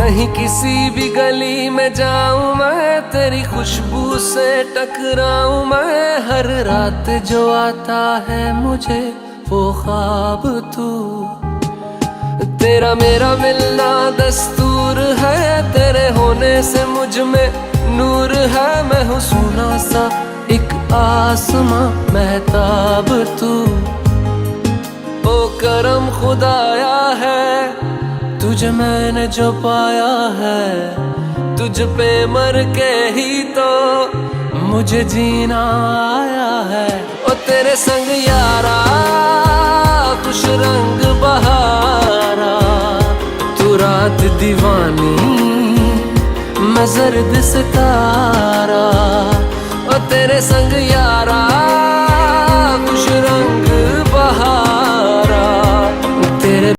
कहीं किसी भी गली में जाऊं मैं, तेरी खुशबू से टकराऊं मैं। हर रात जो आता है मुझे वो ख्वाब तू, तेरा मेरा मिलना दस्तूर है। तेरे होने से मुझ में नूर है। मैं हूँ सोना सा एक आसमां महताब तू। ओ करम खुदाया है तुझे मैंने जो पाया है, तुझ पे मर के ही तो मुझे जीना आया है। ओ तेरे संग यारा खुश रंग बहारा, तू रात दीवानी मैं जर्द सितारा। ओ तेरे संग यारा